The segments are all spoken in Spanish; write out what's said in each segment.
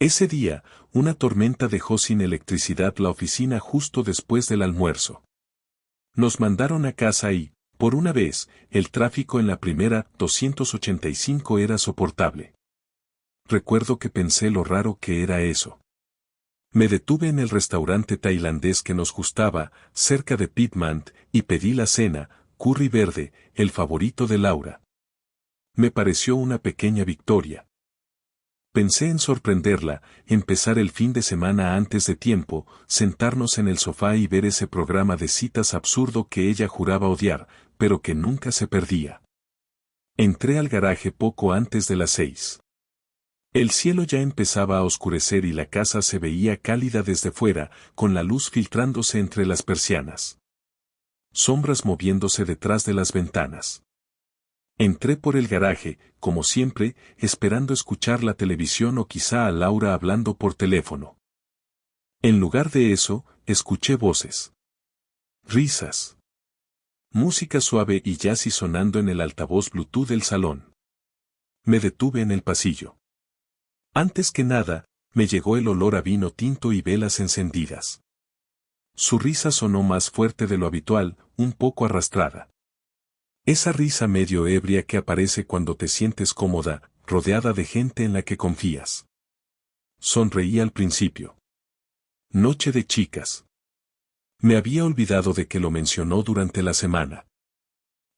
Ese día, una tormenta dejó sin electricidad la oficina justo después del almuerzo. Nos mandaron a casa y, por una vez, el tráfico en la primera 285 era soportable. Recuerdo que pensé lo raro que era eso. Me detuve en el restaurante tailandés que nos gustaba, cerca de Pitmant, y pedí la cena, curry verde, el favorito de Laura. Me pareció una pequeña victoria. Pensé en sorprenderla, empezar el fin de semana antes de tiempo, sentarnos en el sofá y ver ese programa de citas absurdo que ella juraba odiar, pero que nunca se perdía. Entré al garaje poco antes de las 6. El cielo ya empezaba a oscurecer y la casa se veía cálida desde fuera, con la luz filtrándose entre las persianas. Sombras moviéndose detrás de las ventanas. Entré por el garaje, como siempre, esperando escuchar la televisión o quizá a Laura hablando por teléfono. En lugar de eso, escuché voces. Risas. Música suave y jazzy sonando en el altavoz Bluetooth del salón. Me detuve en el pasillo. Antes que nada, me llegó el olor a vino tinto y velas encendidas. Su risa sonó más fuerte de lo habitual, un poco arrastrada. Esa risa medio ebria que aparece cuando te sientes cómoda, rodeada de gente en la que confías. Sonreí al principio. Noche de chicas. Me había olvidado de que lo mencionó durante la semana.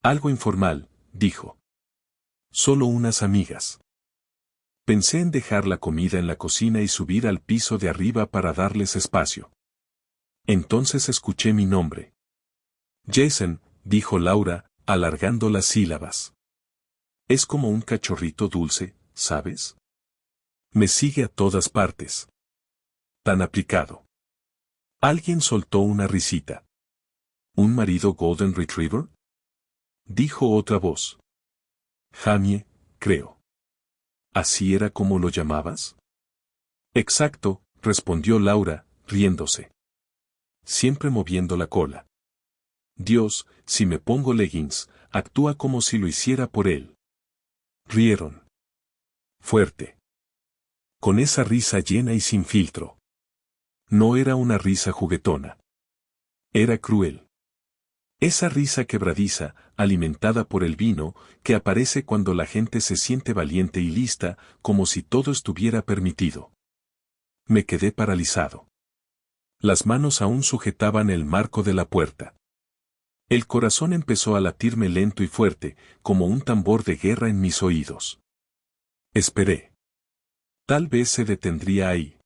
Algo informal, dijo. Solo unas amigas. Pensé en dejar la comida en la cocina y subir al piso de arriba para darles espacio. Entonces escuché mi nombre. Jason, dijo Laura, alargando las sílabas. Es como un cachorrito dulce, ¿sabes? Me sigue a todas partes. Tan aplicado. Alguien soltó una risita. ¿Un marido Golden Retriever? Dijo otra voz. Jamie, creo. ¿Así era como lo llamabas? Exacto, respondió Laura, riéndose. Siempre moviendo la cola. Dios, si me pongo leggings, actúa como si lo hiciera por él. Rieron. Fuerte. Con esa risa llena y sin filtro. No era una risa juguetona. Era cruel. Esa risa quebradiza, alimentada por el vino, que aparece cuando la gente se siente valiente y lista, como si todo estuviera permitido. Me quedé paralizado. Las manos aún sujetaban el marco de la puerta. El corazón empezó a latirme lento y fuerte, como un tambor de guerra en mis oídos. Esperé. Tal vez se detendría ahí.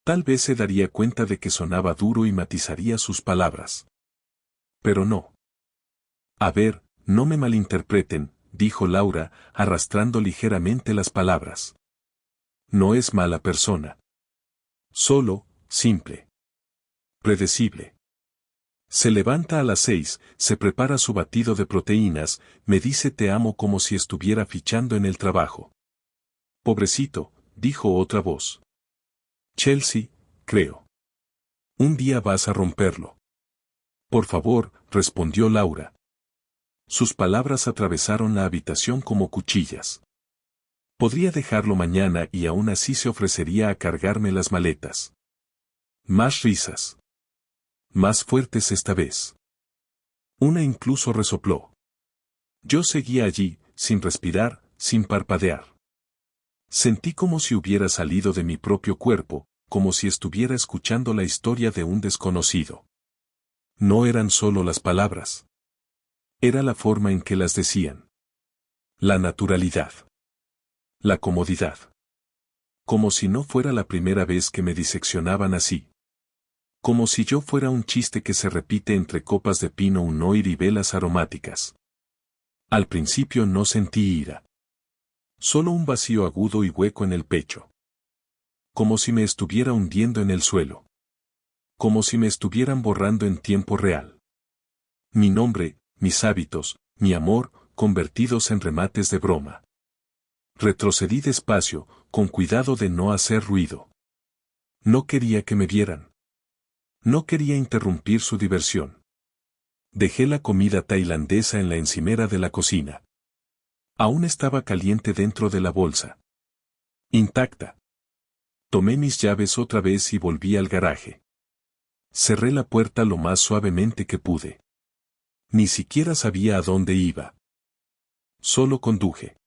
Tal vez se daría cuenta de que sonaba duro y matizaría sus palabras. Pero no. A ver, no me malinterpreten, dijo Laura, arrastrando ligeramente las palabras. No es mala persona. Solo, simple. Predecible. Se levanta a las 6, se prepara su batido de proteínas, me dice te amo como si estuviera fichando en el trabajo. Pobrecito, dijo otra voz. Chelsea, creo. Un día vas a romperlo. Por favor, respondió Laura. Sus palabras atravesaron la habitación como cuchillas. Podría dejarlo mañana y aún así se ofrecería a cargarme las maletas. Más risas. Más fuertes esta vez. Una incluso resopló. Yo seguía allí, sin respirar, sin parpadear. Sentí como si hubiera salido de mi propio cuerpo, como si estuviera escuchando la historia de un desconocido. No eran solo las palabras. Era la forma en que las decían. La naturalidad. La comodidad. Como si no fuera la primera vez que me diseccionaban así. Como si yo fuera un chiste que se repite entre copas de Pinot Noir y velas aromáticas. Al principio no sentí ira. Solo un vacío agudo y hueco en el pecho. Como si me estuviera hundiendo en el suelo. Como si me estuvieran borrando en tiempo real. Mi nombre, mis hábitos, mi amor, convertidos en remates de broma. Retrocedí despacio, con cuidado de no hacer ruido. No quería que me vieran. No quería interrumpir su diversión. Dejé la comida tailandesa en la encimera de la cocina. Aún estaba caliente dentro de la bolsa. Intacta. Tomé mis llaves otra vez y volví al garaje. Cerré la puerta lo más suavemente que pude. Ni siquiera sabía a dónde iba. Solo conduje.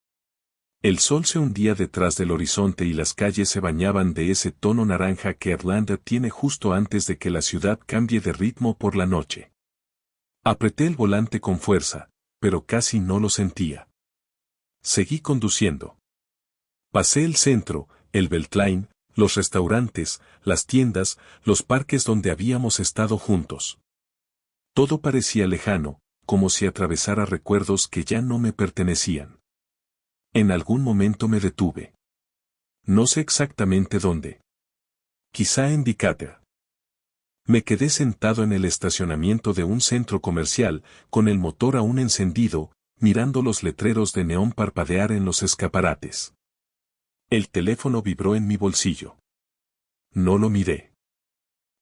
El sol se hundía detrás del horizonte y las calles se bañaban de ese tono naranja que Irlanda tiene justo antes de que la ciudad cambie de ritmo por la noche. Apreté el volante con fuerza, pero casi no lo sentía. Seguí conduciendo. Pasé el centro, el Beltline, los restaurantes, las tiendas, los parques donde habíamos estado juntos. Todo parecía lejano, como si atravesara recuerdos que ya no me pertenecían. En algún momento me detuve. No sé exactamente dónde. Quizá en Decatur. Me quedé sentado en el estacionamiento de un centro comercial, con el motor aún encendido, mirando los letreros de neón parpadear en los escaparates. El teléfono vibró en mi bolsillo. No lo miré.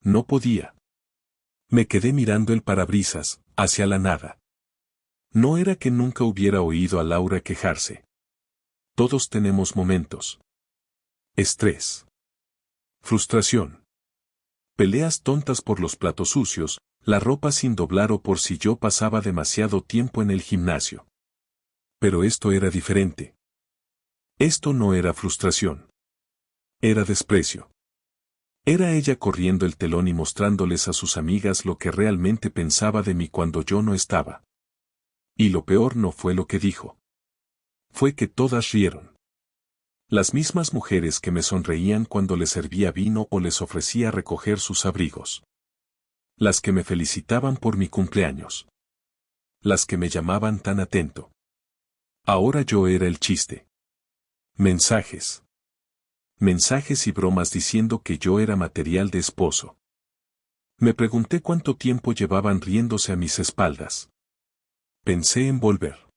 No podía. Me quedé mirando el parabrisas, hacia la nada. No era que nunca hubiera oído a Laura quejarse. Todos tenemos momentos. Estrés. Frustración. Peleas tontas por los platos sucios, la ropa sin doblar o por si yo pasaba demasiado tiempo en el gimnasio. Pero esto era diferente. Esto no era frustración. Era desprecio. Era ella corriendo el telón y mostrándoles a sus amigas lo que realmente pensaba de mí cuando yo no estaba. Y lo peor no fue lo que dijo. Fue que todas rieron. Las mismas mujeres que me sonreían cuando les servía vino o les ofrecía recoger sus abrigos. Las que me felicitaban por mi cumpleaños. Las que me llamaban tan atento. Ahora yo era el chiste. Mensajes. Mensajes y bromas diciendo que yo era material de esposo. Me pregunté cuánto tiempo llevaban riéndose a mis espaldas. Pensé en volver.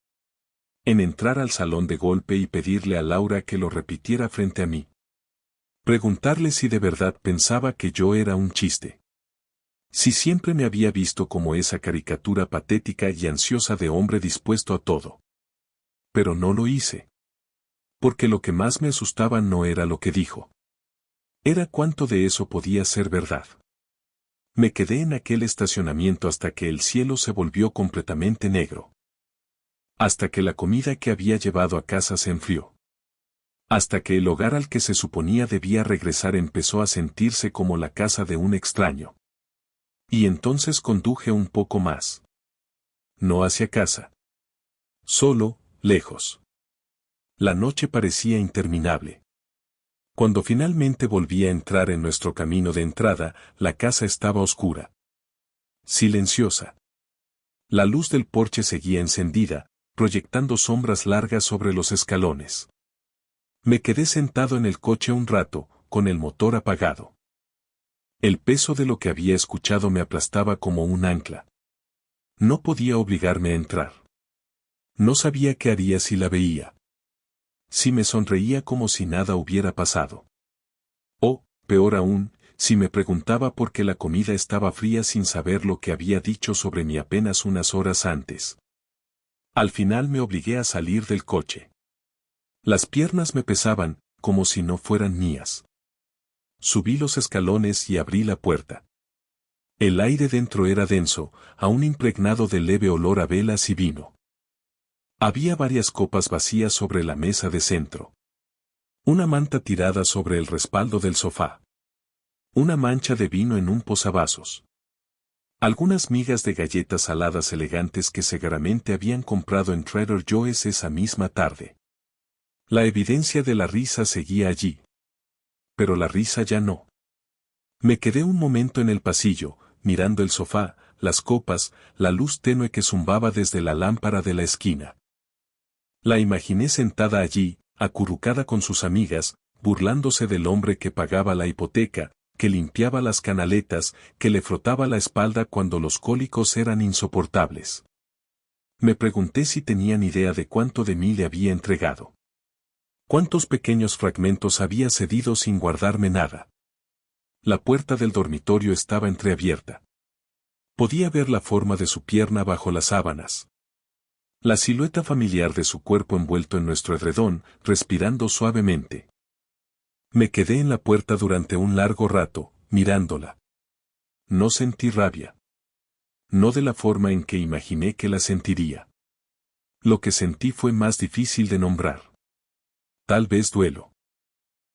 En entrar al salón de golpe y pedirle a Laura que lo repitiera frente a mí. Preguntarle si de verdad pensaba que yo era un chiste. Si siempre me había visto como esa caricatura patética y ansiosa de hombre dispuesto a todo. Pero no lo hice. Porque lo que más me asustaba no era lo que dijo. Era cuánto de eso podía ser verdad. Me quedé en aquel estacionamiento hasta que el cielo se volvió completamente negro. Hasta que la comida que había llevado a casa se enfrió. Hasta que el hogar al que se suponía debía regresar empezó a sentirse como la casa de un extraño. Y entonces conduje un poco más. No hacia casa. Solo, lejos. La noche parecía interminable. Cuando finalmente volví a entrar en nuestro camino de entrada, la casa estaba oscura. Silenciosa. La luz del porche seguía encendida, proyectando sombras largas sobre los escalones. Me quedé sentado en el coche un rato, con el motor apagado. El peso de lo que había escuchado me aplastaba como un ancla. No podía obligarme a entrar. No sabía qué haría si la veía. Si me sonreía como si nada hubiera pasado. O, peor aún, si me preguntaba por qué la comida estaba fría sin saber lo que había dicho sobre mí apenas unas horas antes. Al final me obligué a salir del coche. Las piernas me pesaban, como si no fueran mías. Subí los escalones y abrí la puerta. El aire dentro era denso, aún impregnado de leve olor a velas y vino. Había varias copas vacías sobre la mesa de centro. Una manta tirada sobre el respaldo del sofá. Una mancha de vino en un posavasos. Algunas migas de galletas saladas elegantes que seguramente habían comprado en Trader Joe's esa misma tarde. La evidencia de la risa seguía allí. Pero la risa ya no. Me quedé un momento en el pasillo, mirando el sofá, las copas, la luz tenue que zumbaba desde la lámpara de la esquina. La imaginé sentada allí, acurrucada con sus amigas, burlándose del hombre que pagaba la hipoteca, que limpiaba las canaletas, que le frotaba la espalda cuando los cólicos eran insoportables. Me pregunté si tenían idea de cuánto de mí le había entregado. Cuántos pequeños fragmentos había cedido sin guardarme nada. La puerta del dormitorio estaba entreabierta. Podía ver la forma de su pierna bajo las sábanas. La silueta familiar de su cuerpo envuelto en nuestro edredón, respirando suavemente. Me quedé en la puerta durante un largo rato, mirándola. No sentí rabia. No de la forma en que imaginé que la sentiría. Lo que sentí fue más difícil de nombrar. Tal vez duelo.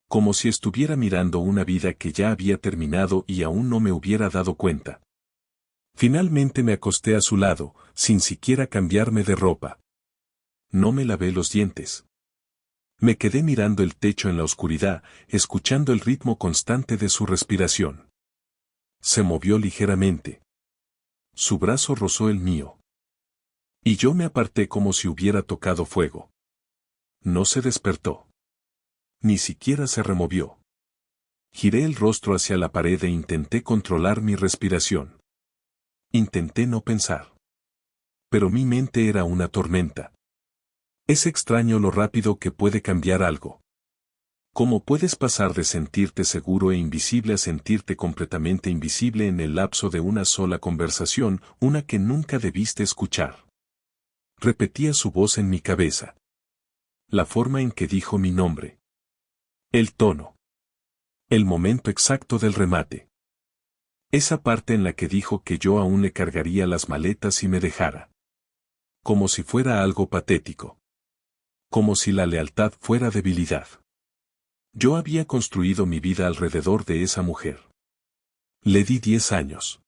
Como si estuviera mirando una vida que ya había terminado y aún no me hubiera dado cuenta. Finalmente me acosté a su lado, sin siquiera cambiarme de ropa. No me lavé los dientes. Me quedé mirando el techo en la oscuridad, escuchando el ritmo constante de su respiración. Se movió ligeramente. Su brazo rozó el mío. Y yo me aparté como si hubiera tocado fuego. No se despertó. Ni siquiera se removió. Giré el rostro hacia la pared e intenté controlar mi respiración. Intenté no pensar. Pero mi mente era una tormenta. Es extraño lo rápido que puede cambiar algo. ¿Cómo puedes pasar de sentirte seguro e invisible a sentirte completamente invisible en el lapso de una sola conversación, una que nunca debiste escuchar? Repetía su voz en mi cabeza. La forma en que dijo mi nombre. El tono. El momento exacto del remate. Esa parte en la que dijo que yo aún le cargaría las maletas y me dejara. Como si fuera algo patético. Como si la lealtad fuera debilidad. Yo había construido mi vida alrededor de esa mujer. Le di 10 años.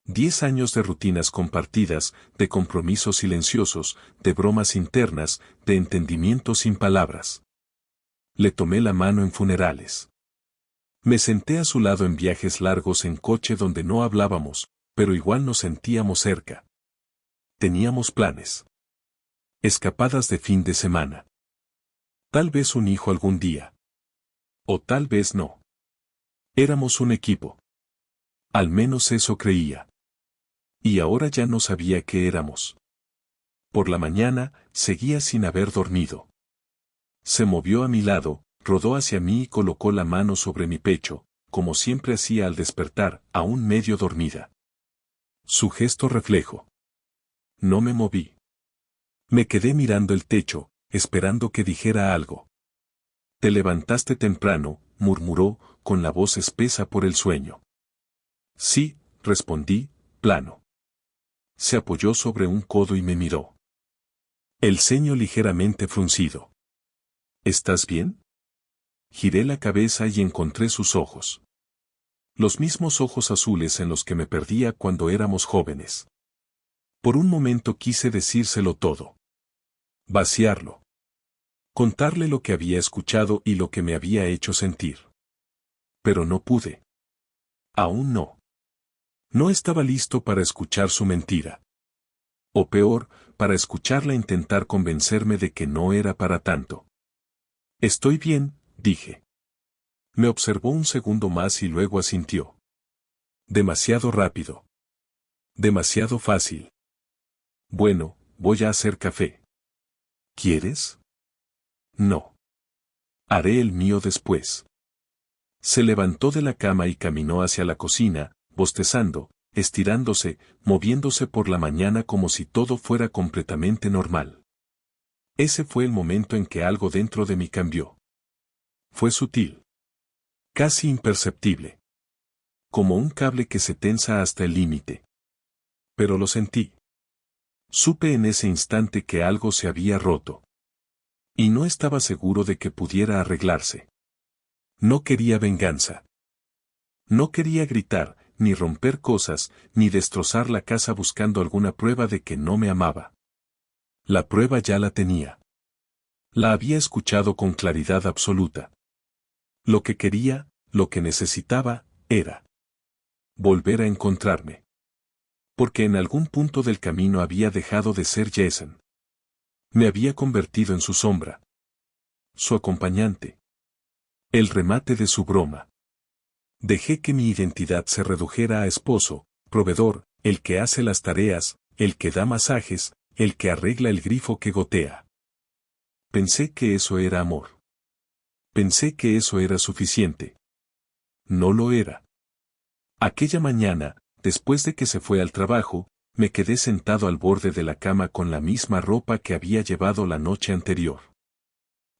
10 años de rutinas compartidas, de compromisos silenciosos, de bromas internas, de entendimiento sin palabras. Le tomé la mano en funerales. Me senté a su lado en viajes largos en coche donde no hablábamos, pero igual nos sentíamos cerca. Teníamos planes. Escapadas de fin de semana. Tal vez un hijo algún día. O tal vez no. Éramos un equipo. Al menos eso creía. Y ahora ya no sabía qué éramos. Por la mañana, seguía sin haber dormido. Se movió a mi lado, rodó hacia mí y colocó la mano sobre mi pecho, como siempre hacía al despertar, aún medio dormida. Su gesto reflejo. No me moví. Me quedé mirando el techo, esperando que dijera algo. Te levantaste temprano, murmuró, con la voz espesa por el sueño. Sí, respondí, plano. Se apoyó sobre un codo y me miró. El ceño ligeramente fruncido. ¿Estás bien? Giré la cabeza y encontré sus ojos. Los mismos ojos azules en los que me perdía cuando éramos jóvenes. Por un momento quise decírselo todo. Vaciarlo. Contarle lo que había escuchado y lo que me había hecho sentir. Pero no pude. Aún no. No estaba listo para escuchar su mentira. O peor, para escucharla intentar convencerme de que no era para tanto. Estoy bien, dije. Me observó un segundo más y luego asintió. Demasiado rápido. Demasiado fácil. Bueno, voy a hacer café. ¿Quieres? No. Haré el mío después. Se levantó de la cama y caminó hacia la cocina, bostezando, estirándose, moviéndose por la mañana como si todo fuera completamente normal. Ese fue el momento en que algo dentro de mí cambió. Fue sutil. Casi imperceptible. Como un cable que se tensa hasta el límite. Pero lo sentí. Supe en ese instante que algo se había roto. Y no estaba seguro de que pudiera arreglarse. No quería venganza. No quería gritar, ni romper cosas, ni destrozar la casa buscando alguna prueba de que no me amaba. La prueba ya la tenía. La había escuchado con claridad absoluta. Lo que quería, lo que necesitaba, era volver a encontrarme. Porque en algún punto del camino había dejado de ser Jason. Me había convertido en su sombra. Su acompañante. El remate de su broma. Dejé que mi identidad se redujera a esposo, proveedor, el que hace las tareas, el que da masajes, el que arregla el grifo que gotea. Pensé que eso era amor. Pensé que eso era suficiente. No lo era. Aquella mañana, después de que se fue al trabajo, me quedé sentado al borde de la cama con la misma ropa que había llevado la noche anterior.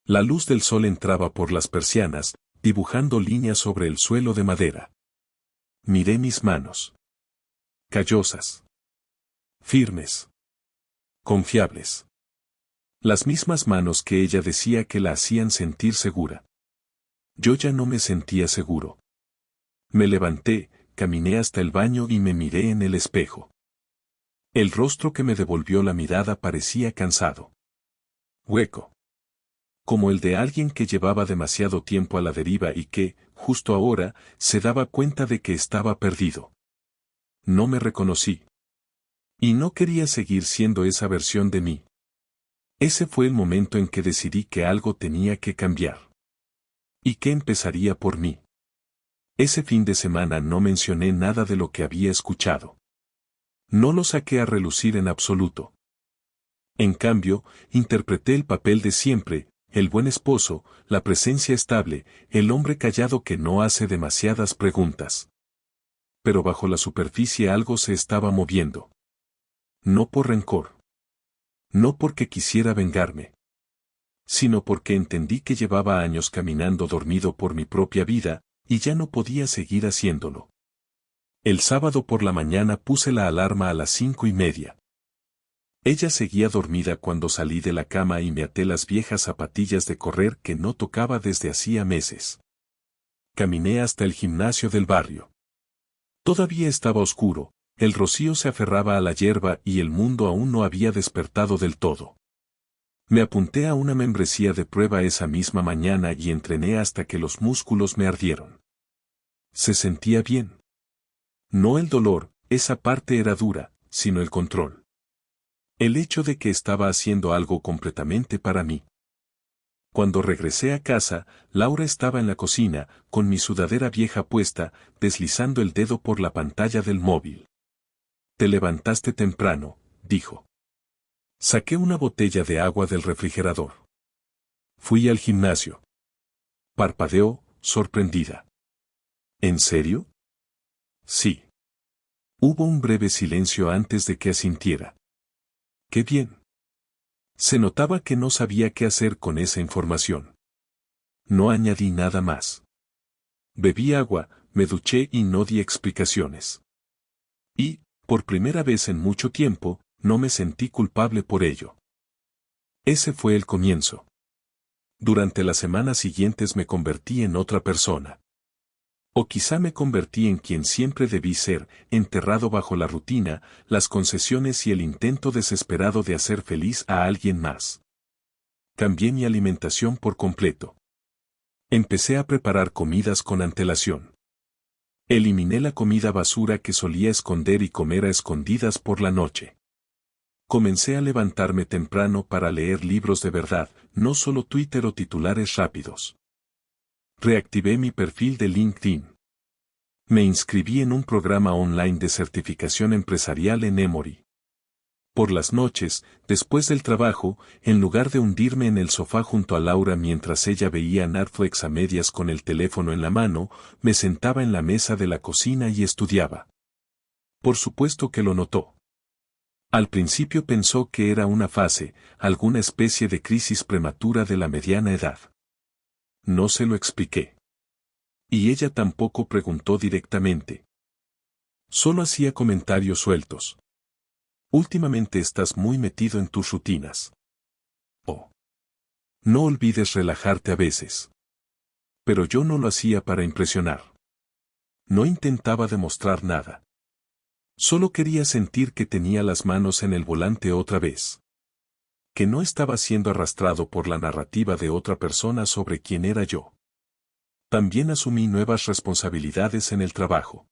La luz del sol entraba por las persianas, dibujando líneas sobre el suelo de madera. Miré mis manos. Callosas. Firmes. Confiables. Las mismas manos que ella decía que la hacían sentir segura. Yo ya no me sentía seguro. Me levanté, caminé hasta el baño y me miré en el espejo. El rostro que me devolvió la mirada parecía cansado. Hueco. Como el de alguien que llevaba demasiado tiempo a la deriva y que, justo ahora, se daba cuenta de que estaba perdido. No me reconocí. Y no quería seguir siendo esa versión de mí. Ese fue el momento en que decidí que algo tenía que cambiar. Y que empezaría por mí. Ese fin de semana no mencioné nada de lo que había escuchado. No lo saqué a relucir en absoluto. En cambio, interpreté el papel de siempre, el buen esposo, la presencia estable, el hombre callado que no hace demasiadas preguntas. Pero bajo la superficie algo se estaba moviendo. No por rencor. No porque quisiera vengarme. Sino porque entendí que llevaba años caminando dormido por mi propia vida, y ya no podía seguir haciéndolo. El sábado por la mañana puse la alarma a las 5:30. Ella seguía dormida cuando salí de la cama y me até las viejas zapatillas de correr que no tocaba desde hacía meses. Caminé hasta el gimnasio del barrio. Todavía estaba oscuro, el rocío se aferraba a la hierba y el mundo aún no había despertado del todo. Me apunté a una membresía de prueba esa misma mañana y entrené hasta que los músculos me ardieron. Se sentía bien. No el dolor, esa parte era dura, sino el control. El hecho de que estaba haciendo algo completamente para mí. Cuando regresé a casa, Laura estaba en la cocina, con mi sudadera vieja puesta, deslizando el dedo por la pantalla del móvil. «Te levantaste temprano», dijo. Saqué una botella de agua del refrigerador. Fui al gimnasio. Parpadeó, sorprendida. ¿En serio? Sí. Hubo un breve silencio antes de que asintiera. ¡Qué bien! Se notaba que no sabía qué hacer con esa información. No añadí nada más. Bebí agua, me duché y no di explicaciones. Y, por primera vez en mucho tiempo, no me sentí culpable por ello. Ese fue el comienzo. Durante las semanas siguientes me convertí en otra persona. O quizá me convertí en quien siempre debí ser, enterrado bajo la rutina, las concesiones y el intento desesperado de hacer feliz a alguien más. Cambié mi alimentación por completo. Empecé a preparar comidas con antelación. Eliminé la comida basura que solía esconder y comer a escondidas por la noche. Comencé a levantarme temprano para leer libros de verdad, no solo Twitter o titulares rápidos. Reactivé mi perfil de LinkedIn. Me inscribí en un programa online de certificación empresarial en Emory. Por las noches, después del trabajo, en lugar de hundirme en el sofá junto a Laura mientras ella veía Netflix a medias con el teléfono en la mano, me sentaba en la mesa de la cocina y estudiaba. Por supuesto que lo notó. Al principio pensó que era una fase, alguna especie de crisis prematura de la mediana edad. No se lo expliqué. Y ella tampoco preguntó directamente. Solo hacía comentarios sueltos. Últimamente estás muy metido en tus rutinas. Oh. No olvides relajarte a veces. Pero yo no lo hacía para impresionar. No intentaba demostrar nada. Solo quería sentir que tenía las manos en el volante otra vez. Que no estaba siendo arrastrado por la narrativa de otra persona sobre quién era yo. También asumí nuevas responsabilidades en el trabajo.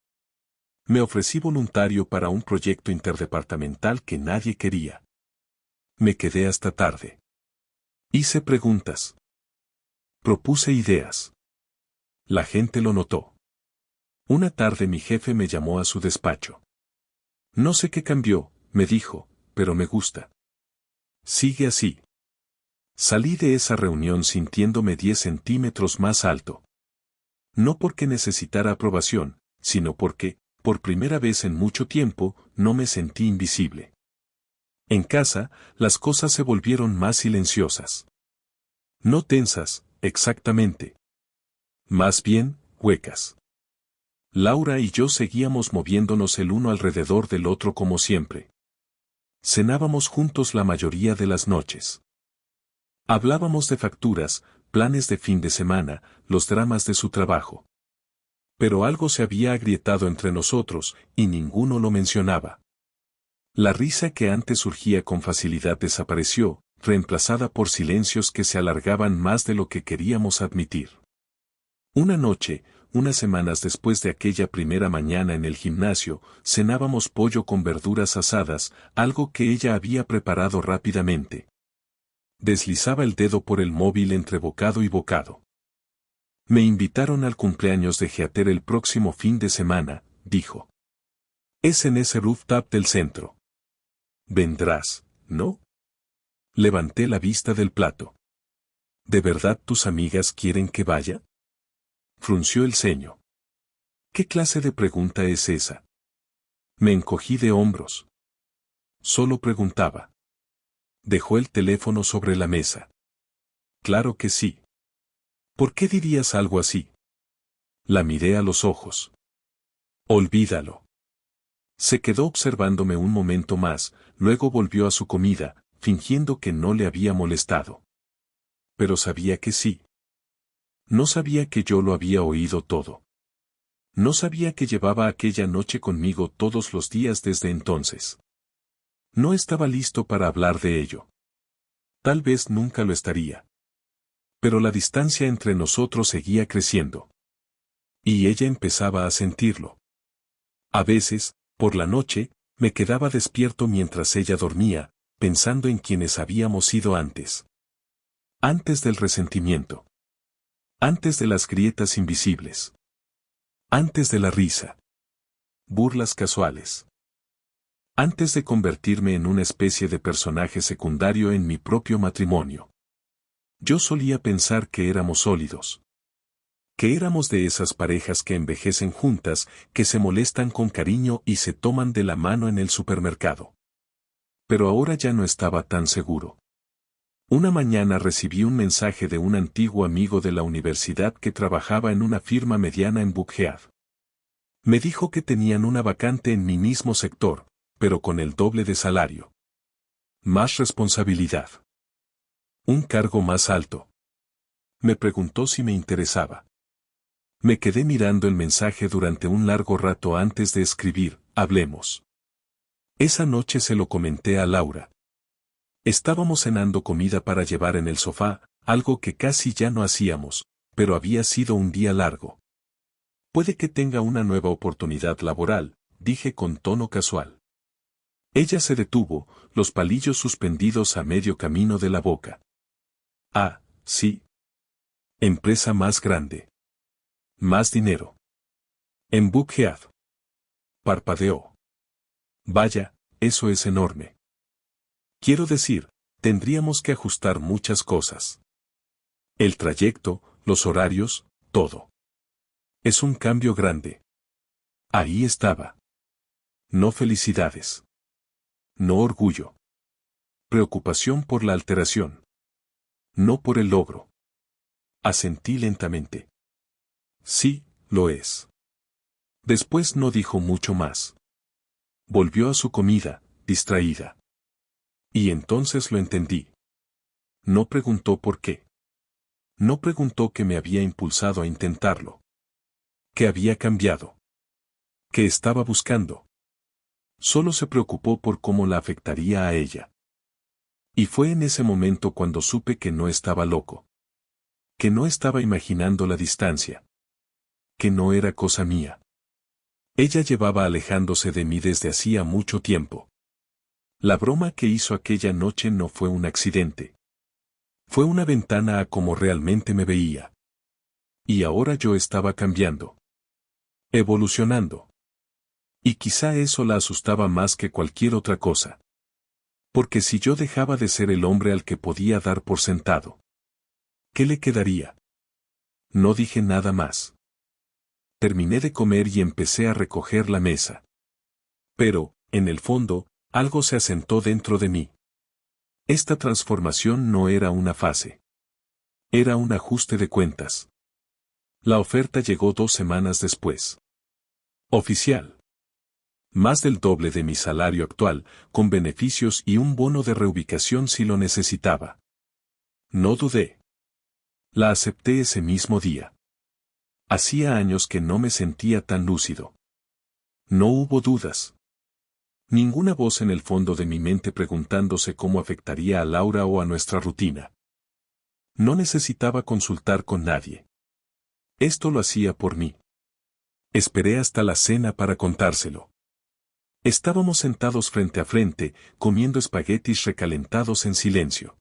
Me ofrecí voluntario para un proyecto interdepartamental que nadie quería. Me quedé hasta tarde. Hice preguntas. Propuse ideas. La gente lo notó. Una tarde mi jefe me llamó a su despacho. No sé qué cambió, me dijo, pero me gusta. Sigue así. Salí de esa reunión sintiéndome 10 centímetros más alto. No porque necesitara aprobación, sino porque, por primera vez en mucho tiempo, no me sentí invisible. En casa, las cosas se volvieron más silenciosas. No tensas, exactamente. Más bien, huecas. Laura y yo seguíamos moviéndonos el uno alrededor del otro como siempre. Cenábamos juntos la mayoría de las noches. Hablábamos de facturas, planes de fin de semana, los dramas de su trabajo. Pero algo se había agrietado entre nosotros, y ninguno lo mencionaba. La risa que antes surgía con facilidad desapareció, reemplazada por silencios que se alargaban más de lo que queríamos admitir. Una noche, unas semanas después de aquella primera mañana en el gimnasio, cenábamos pollo con verduras asadas, algo que ella había preparado rápidamente. Deslizaba el dedo por el móvil entre bocado y bocado. Me invitaron al cumpleaños de Geater el próximo fin de semana, dijo. Es en ese rooftop del centro. Vendrás, ¿no? Levanté la vista del plato. ¿De verdad tus amigas quieren que vaya? Frunció el ceño. ¿Qué clase de pregunta es esa? Me encogí de hombros. Solo preguntaba. Dejó el teléfono sobre la mesa. Claro que sí. ¿Por qué dirías algo así? La miré a los ojos. Olvídalo. Se quedó observándome un momento más, luego volvió a su comida, fingiendo que no le había molestado. Pero sabía que sí. No sabía que yo lo había oído todo. No sabía que llevaba aquella noche conmigo todos los días desde entonces. No estaba listo para hablar de ello. Tal vez nunca lo estaría. Pero la distancia entre nosotros seguía creciendo. Y ella empezaba a sentirlo. A veces, por la noche, me quedaba despierto mientras ella dormía, pensando en quienes habíamos sido antes. Antes del resentimiento. Antes de las grietas invisibles. Antes de la risa. Burlas casuales. Antes de convertirme en una especie de personaje secundario en mi propio matrimonio. Yo solía pensar que éramos sólidos. Que éramos de esas parejas que envejecen juntas, que se molestan con cariño y se toman de la mano en el supermercado. Pero ahora ya no estaba tan seguro. Una mañana recibí un mensaje de un antiguo amigo de la universidad que trabajaba en una firma mediana en Buckhead. Me dijo que tenían una vacante en mi mismo sector, pero con el doble de salario. Más responsabilidad. Un cargo más alto. Me preguntó si me interesaba. Me quedé mirando el mensaje durante un largo rato antes de escribir, hablemos. Esa noche se lo comenté a Laura. Estábamos cenando comida para llevar en el sofá, algo que casi ya no hacíamos, pero había sido un día largo. Puede que tenga una nueva oportunidad laboral, dije con tono casual. Ella se detuvo, los palillos suspendidos a medio camino de la boca. Ah, sí. Empresa más grande. Más dinero. En Buckhead. Parpadeó. Vaya, eso es enorme. Quiero decir, tendríamos que ajustar muchas cosas. El trayecto, los horarios, todo. Es un cambio grande. Ahí estaba. No felicidades. No orgullo. Preocupación por la alteración. No por el logro. Asentí lentamente. Sí, lo es. Después no dijo mucho más. Volvió a su comida, distraída. Y entonces lo entendí. No preguntó por qué. No preguntó qué me había impulsado a intentarlo. ¿Qué había cambiado? ¿Qué estaba buscando? Solo se preocupó por cómo la afectaría a ella. Y fue en ese momento cuando supe que no estaba loco. Que no estaba imaginando la distancia. Que no era cosa mía. Ella llevaba alejándose de mí desde hacía mucho tiempo. La broma que hizo aquella noche no fue un accidente. Fue una ventana a cómo realmente me veía. Y ahora yo estaba cambiando. Evolucionando. Y quizá eso la asustaba más que cualquier otra cosa. Porque si yo dejaba de ser el hombre al que podía dar por sentado, ¿qué le quedaría? No dije nada más. Terminé de comer y empecé a recoger la mesa. Pero, en el fondo, algo se asentó dentro de mí. Esta transformación no era una fase. Era un ajuste de cuentas. La oferta llegó 2 semanas después. Oficial. Más del doble de mi salario actual, con beneficios y un bono de reubicación si lo necesitaba. No dudé. La acepté ese mismo día. Hacía años que no me sentía tan lúcido. No hubo dudas. Ninguna voz en el fondo de mi mente preguntándose cómo afectaría a Laura o a nuestra rutina. No necesitaba consultar con nadie. Esto lo hacía por mí. Esperé hasta la cena para contárselo. Estábamos sentados frente a frente, comiendo espaguetis recalentados en silencio.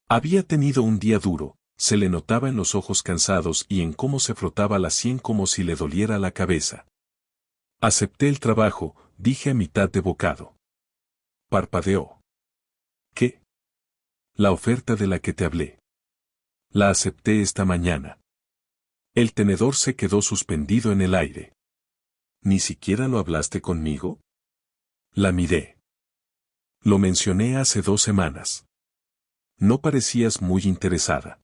Había tenido un día duro, se le notaba en los ojos cansados y en cómo se frotaba la sien como si le doliera la cabeza. Acepté el trabajo, dije a mitad de bocado. Parpadeó. ¿Qué? La oferta de la que te hablé. La acepté esta mañana. El tenedor se quedó suspendido en el aire. ¿Ni siquiera lo hablaste conmigo? La miré. Lo mencioné hace 2 semanas. No parecías muy interesada.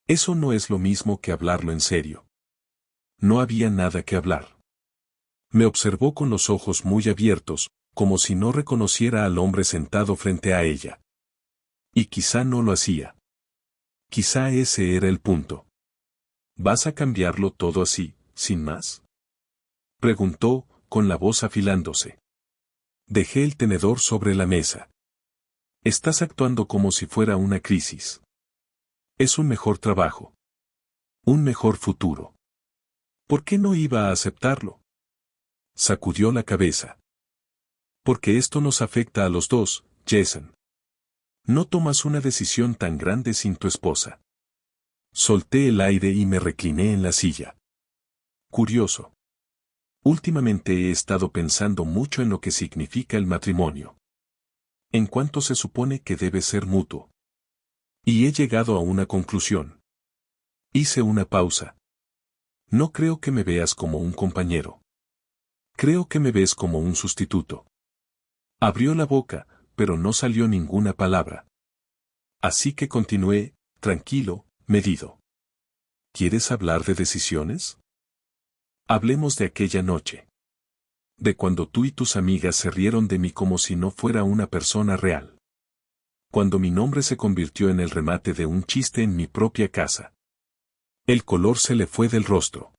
Eso no es lo mismo que hablarlo en serio. No había nada que hablar. Me observó con los ojos muy abiertos, como si no reconociera al hombre sentado frente a ella. Y quizá no lo hacía. Quizá ese era el punto. ¿Vas a cambiarlo todo así, sin más? Preguntó, con la voz afilándose. Dejé el tenedor sobre la mesa. Estás actuando como si fuera una crisis. Es un mejor trabajo. Un mejor futuro. ¿Por qué no iba a aceptarlo? Sacudió la cabeza. Porque esto nos afecta a los dos, Jason. No tomas una decisión tan grande sin tu esposa. Solté el aire y me recliné en la silla. Curioso. Últimamente he estado pensando mucho en lo que significa el matrimonio. En cuanto se supone que debe ser mutuo. Y he llegado a una conclusión. Hice una pausa. No creo que me veas como un compañero. Creo que me ves como un sustituto. Abrió la boca, pero no salió ninguna palabra. Así que continué, tranquilo, medido. ¿Quieres hablar de decisiones? Hablemos de aquella noche. De cuando tú y tus amigas se rieron de mí como si no fuera una persona real. Cuando mi nombre se convirtió en el remate de un chiste en mi propia casa. El color se le fue del rostro.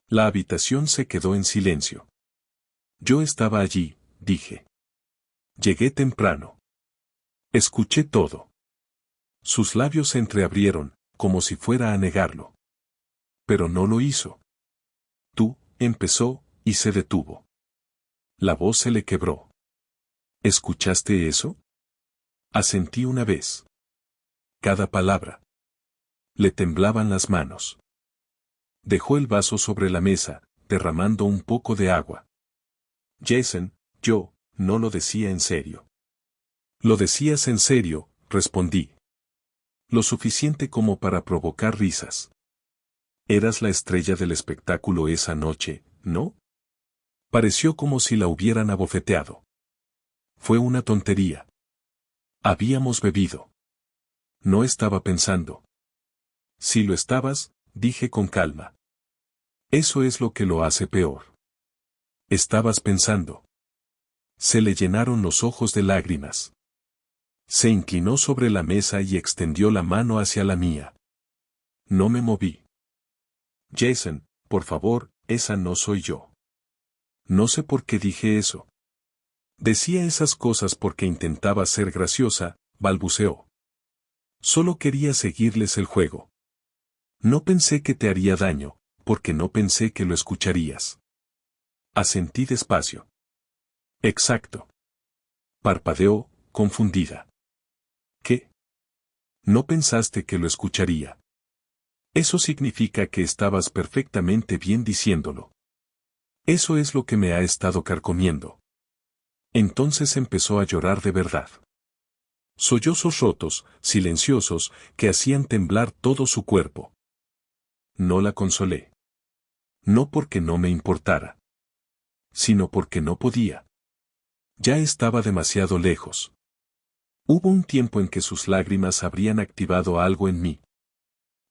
La habitación se quedó en silencio. Yo estaba allí, dije. Llegué temprano. Escuché todo. Sus labios se entreabrieron, como si fuera a negarlo. Pero no lo hizo. Tú, empezó, y se detuvo. La voz se le quebró. ¿Escuchaste eso? Asentí una vez. Cada palabra. Le temblaban las manos. Dejó el vaso sobre la mesa, derramando un poco de agua. Jason, yo, no lo decía en serio. Lo decías en serio, respondí. Lo suficiente como para provocar risas. Eras la estrella del espectáculo esa noche, ¿no? Pareció como si la hubieran abofeteado. Fue una tontería. Habíamos bebido. No estaba pensando. Si lo estabas, dije con calma. Eso es lo que lo hace peor. Estabas pensando. Se le llenaron los ojos de lágrimas. Se inclinó sobre la mesa y extendió la mano hacia la mía. No me moví. Jason, por favor, esa no soy yo. No sé por qué dije eso. Decía esas cosas porque intentaba ser graciosa, balbuceó. Solo quería seguirles el juego. No pensé que te haría daño, porque no pensé que lo escucharías. Asentí despacio. Exacto. Parpadeó, confundida. ¿Qué? No pensaste que lo escucharía. Eso significa que estabas perfectamente bien diciéndolo. Eso es lo que me ha estado carcomiendo. Entonces empezó a llorar de verdad. Sollozos rotos, silenciosos, que hacían temblar todo su cuerpo. No la consolé. No porque no me importara. Sino porque no podía. Ya estaba demasiado lejos. Hubo un tiempo en que sus lágrimas habrían activado algo en mí.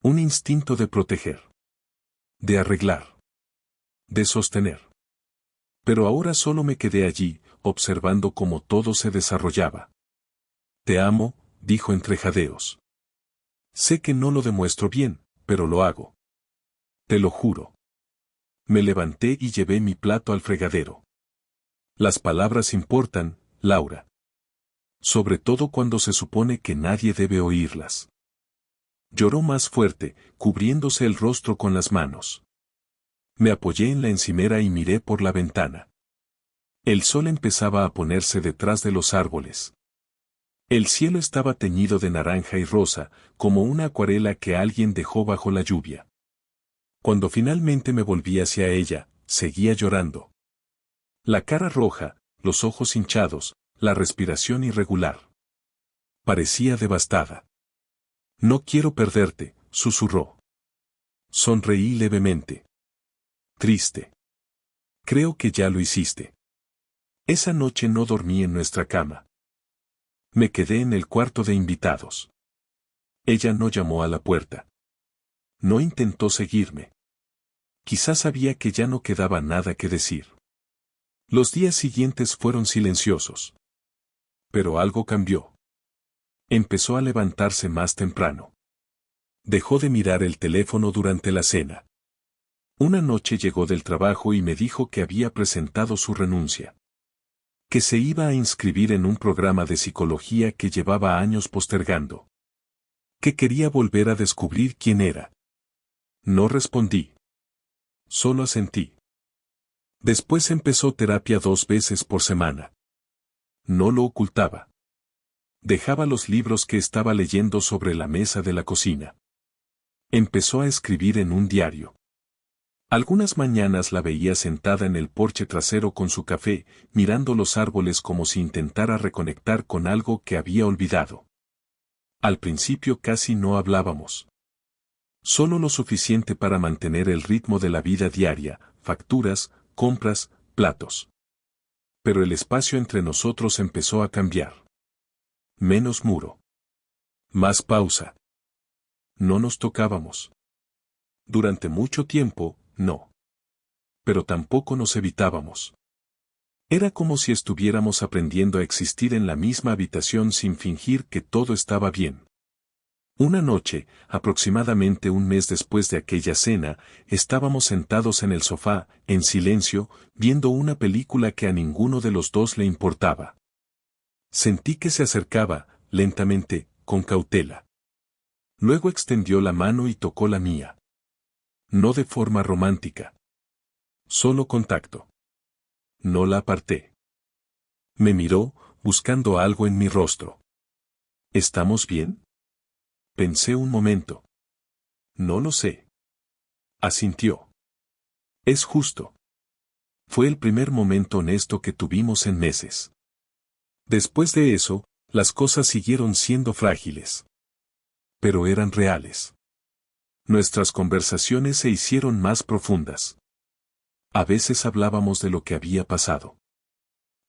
Un instinto de proteger. de arreglar, de sostener. Pero ahora solo me quedé allí, observando cómo todo se desarrollaba. Te amo, dijo entre jadeos. Sé que no lo demuestro bien, pero lo hago. Te lo juro. Me levanté y llevé mi plato al fregadero. Las palabras importan, Laura. Sobre todo cuando se supone que nadie debe oírlas. Lloró más fuerte, cubriéndose el rostro con las manos. Me apoyé en la encimera y miré por la ventana. El sol empezaba a ponerse detrás de los árboles. El cielo estaba teñido de naranja y rosa, como una acuarela que alguien dejó bajo la lluvia. Cuando finalmente me volví hacia ella, seguía llorando. La cara roja, los ojos hinchados, la respiración irregular. Parecía devastada. No quiero perderte, susurró. Sonreí levemente. Triste. Creo que ya lo hiciste. Esa noche no dormí en nuestra cama. Me quedé en el cuarto de invitados. Ella no llamó a la puerta. No intentó seguirme. Quizás sabía que ya no quedaba nada que decir. Los días siguientes fueron silenciosos. Pero algo cambió. Empezó a levantarse más temprano. Dejó de mirar el teléfono durante la cena. Una noche llegó del trabajo y me dijo que había presentado su renuncia. Que se iba a inscribir en un programa de psicología que llevaba años postergando. Que quería volver a descubrir quién era. No respondí. Solo asentí. Después empezó terapia 2 veces por semana. No lo ocultaba. Dejaba los libros que estaba leyendo sobre la mesa de la cocina. Empezó a escribir en un diario. Algunas mañanas la veía sentada en el porche trasero con su café, mirando los árboles como si intentara reconectar con algo que había olvidado. Al principio casi no hablábamos. Solo lo suficiente para mantener el ritmo de la vida diaria, facturas, compras, platos. Pero el espacio entre nosotros empezó a cambiar. Menos muro. Más pausa. No nos tocábamos. Durante mucho tiempo, no. Pero tampoco nos evitábamos. Era como si estuviéramos aprendiendo a existir en la misma habitación sin fingir que todo estaba bien. Una noche, aproximadamente un mes después de aquella cena, estábamos sentados en el sofá, en silencio, viendo una película que a ninguno de los dos le importaba. Sentí que se acercaba, lentamente, con cautela. Luego extendió la mano y tocó la mía. No de forma romántica. Solo contacto. No la aparté. Me miró, buscando algo en mi rostro. ¿Estamos bien? Pensé un momento. No lo sé. Asintió. Es justo. Fue el primer momento honesto que tuvimos en meses. Después de eso, las cosas siguieron siendo frágiles. Pero eran reales. Nuestras conversaciones se hicieron más profundas. A veces hablábamos de lo que había pasado.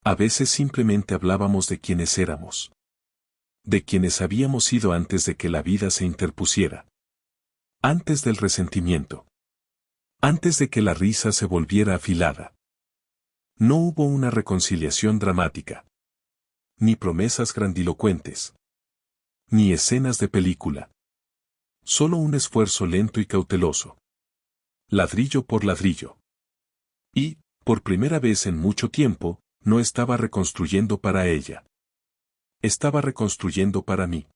A veces simplemente hablábamos de quiénes éramos. De quienes habíamos sido antes de que la vida se interpusiera. Antes del resentimiento. Antes de que la risa se volviera afilada. No hubo una reconciliación dramática. Ni promesas grandilocuentes. Ni escenas de película. Solo un esfuerzo lento y cauteloso. Ladrillo por ladrillo. Y, por primera vez en mucho tiempo, no estaba reconstruyendo para ella. Estaba reconstruyendo para mí.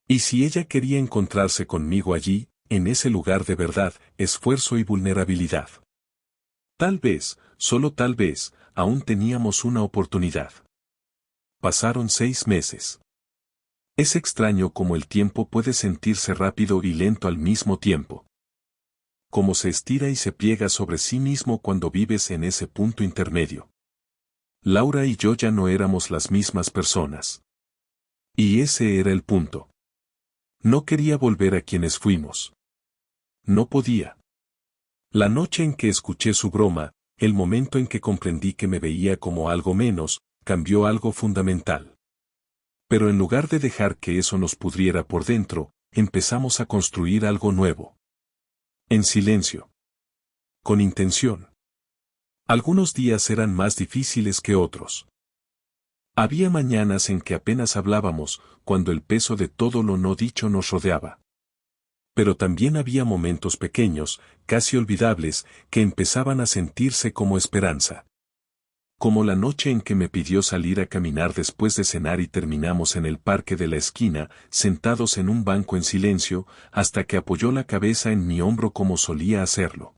Y si ella quería encontrarse conmigo allí, en ese lugar de verdad, esfuerzo y vulnerabilidad. Tal vez, solo tal vez, aún teníamos una oportunidad. Pasaron 6 meses. Es extraño cómo el tiempo puede sentirse rápido y lento al mismo tiempo. Cómo se estira y se pliega sobre sí mismo cuando vives en ese punto intermedio. Laura y yo ya no éramos las mismas personas. Y ese era el punto. No quería volver a quienes fuimos. No podía. La noche en que escuché su broma, el momento en que comprendí que me veía como algo menos, cambió algo fundamental. Pero en lugar de dejar que eso nos pudriera por dentro, empezamos a construir algo nuevo. En silencio. Con intención. Algunos días eran más difíciles que otros. Había mañanas en que apenas hablábamos, cuando el peso de todo lo no dicho nos rodeaba. Pero también había momentos pequeños, casi olvidables, que empezaban a sentirse como esperanza. Como la noche en que me pidió salir a caminar después de cenar y terminamos en el parque de la esquina, sentados en un banco en silencio, hasta que apoyó la cabeza en mi hombro como solía hacerlo.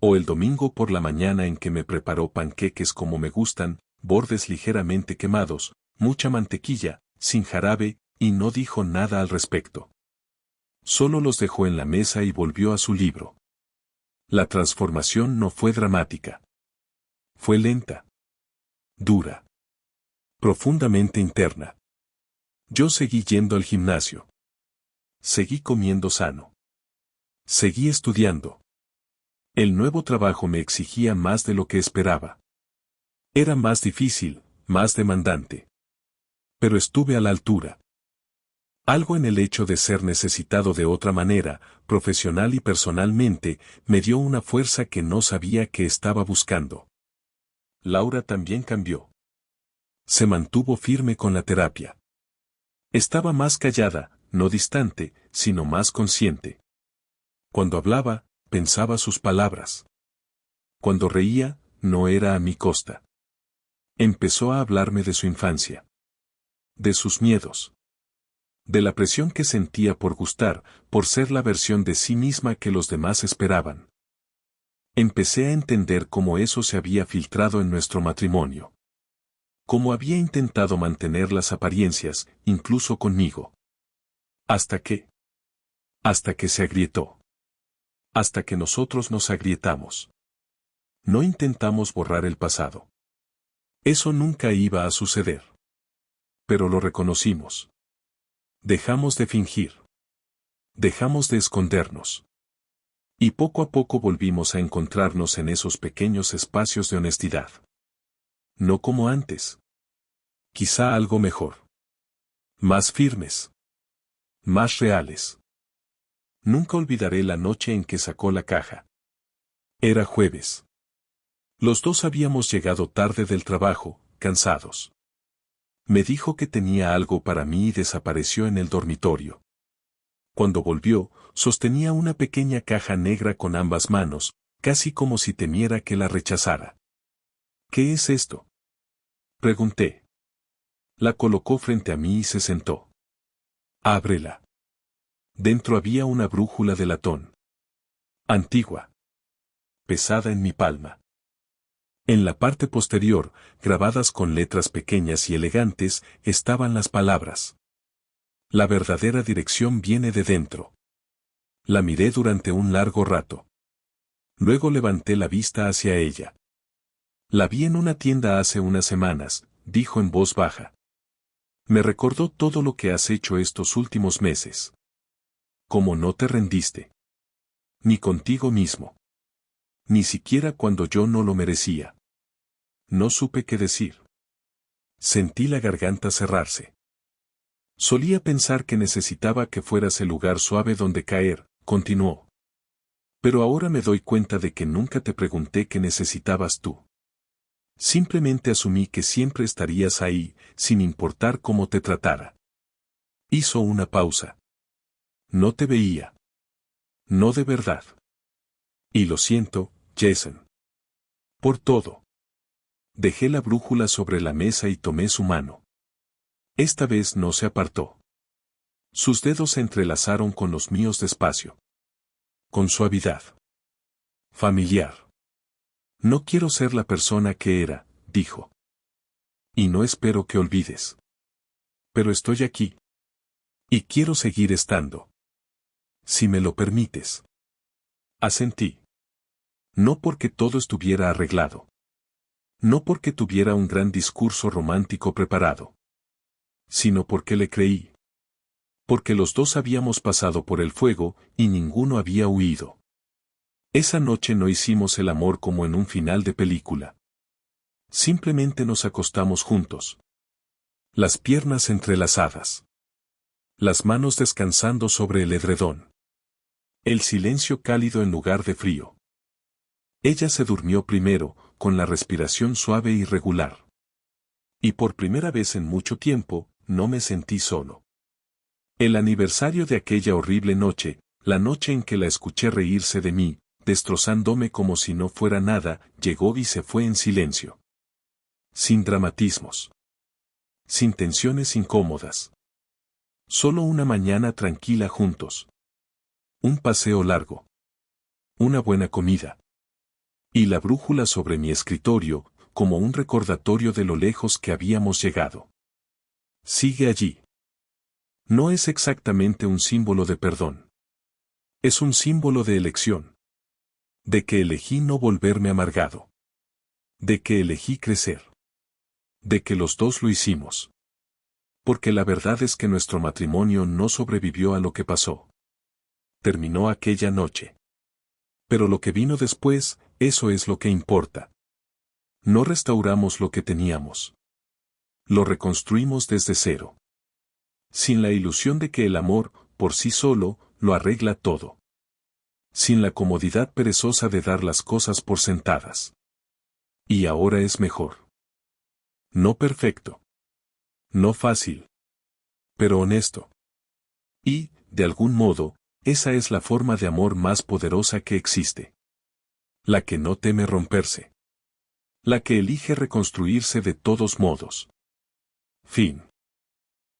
O el domingo por la mañana en que me preparó panqueques como me gustan, bordes ligeramente quemados, mucha mantequilla, sin jarabe, y no dijo nada al respecto. Solo los dejó en la mesa y volvió a su libro. La transformación no fue dramática. Fue lenta. Dura. Profundamente interna. Yo seguí yendo al gimnasio. Seguí comiendo sano. Seguí estudiando. El nuevo trabajo me exigía más de lo que esperaba. Era más difícil, más demandante. Pero estuve a la altura. Algo en el hecho de ser necesitado de otra manera, profesional y personalmente, me dio una fuerza que no sabía que estaba buscando. Laura también cambió. Se mantuvo firme con la terapia. Estaba más callada, no distante, sino más consciente. Cuando hablaba, pensaba sus palabras. Cuando reía, no era a mi costa. Empezó a hablarme de su infancia. De sus miedos. De la presión que sentía por gustar, por ser la versión de sí misma que los demás esperaban. Empecé a entender cómo eso se había filtrado en nuestro matrimonio. Cómo había intentado mantener las apariencias, incluso conmigo. Hasta que se agrietó. Hasta que nosotros nos agrietamos. No intentamos borrar el pasado. Eso nunca iba a suceder. Pero lo reconocimos. Dejamos de fingir. Dejamos de escondernos. Y poco a poco volvimos a encontrarnos en esos pequeños espacios de honestidad. No como antes. Quizá algo mejor. Más firmes. Más reales. Nunca olvidaré la noche en que sacó la caja. Era jueves. Los dos habíamos llegado tarde del trabajo, cansados. Me dijo que tenía algo para mí y desapareció en el dormitorio. Cuando volvió, sostenía una pequeña caja negra con ambas manos, casi como si temiera que la rechazara. ¿Qué es esto?, pregunté. La colocó frente a mí y se sentó. Ábrela. Dentro había una brújula de latón. Antigua. Pesada en mi palma. En la parte posterior, grabadas con letras pequeñas y elegantes, estaban las palabras. La verdadera dirección viene de dentro. La miré durante un largo rato. Luego levanté la vista hacia ella. La vi en una tienda hace unas semanas, dijo en voz baja. Me recordó todo lo que has hecho estos últimos meses. Cómo no te rendiste. Ni contigo mismo. Ni siquiera cuando yo no lo merecía. No supe qué decir. Sentí la garganta cerrarse. Solía pensar que necesitaba que fueras el lugar suave donde caer, continuó. Pero ahora me doy cuenta de que nunca te pregunté qué necesitabas tú. Simplemente asumí que siempre estarías ahí, sin importar cómo te tratara. Hizo una pausa. No te veía. No de verdad. Y lo siento, Jason. Por todo. Dejé la brújula sobre la mesa y tomé su mano. Esta vez no se apartó. Sus dedos se entrelazaron con los míos despacio. Con suavidad. Familiar. No quiero ser la persona que era, dijo. Y no espero que olvides. Pero estoy aquí. Y quiero seguir estando. Si me lo permites. Asentí. No porque todo estuviera arreglado. No porque tuviera un gran discurso romántico preparado. Sino porque le creí. Porque los dos habíamos pasado por el fuego y ninguno había huido. Esa noche no hicimos el amor como en un final de película. Simplemente nos acostamos juntos. Las piernas entrelazadas. Las manos descansando sobre el edredón. El silencio cálido en lugar de frío. Ella se durmió primero, con la respiración suave y regular. Y por primera vez en mucho tiempo, no me sentí solo. El aniversario de aquella horrible noche, la noche en que la escuché reírse de mí, destrozándome como si no fuera nada, llegó y se fue en silencio. Sin dramatismos. Sin tensiones incómodas. Solo una mañana tranquila juntos. Un paseo largo. Una buena comida. Y la brújula sobre mi escritorio, como un recordatorio de lo lejos que habíamos llegado. Sigue allí. No es exactamente un símbolo de perdón. Es un símbolo de elección. De que elegí no volverme amargado. De que elegí crecer. De que los dos lo hicimos. Porque la verdad es que nuestro matrimonio no sobrevivió a lo que pasó. Terminó aquella noche. Pero lo que vino después, eso es lo que importa. No restauramos lo que teníamos. Lo reconstruimos desde cero. Sin la ilusión de que el amor, por sí solo, lo arregla todo. Sin la comodidad perezosa de dar las cosas por sentadas. Y ahora es mejor. No perfecto. No fácil. Pero honesto. Y, de algún modo, esa es la forma de amor más poderosa que existe. La que no teme romperse. La que elige reconstruirse de todos modos. Fin.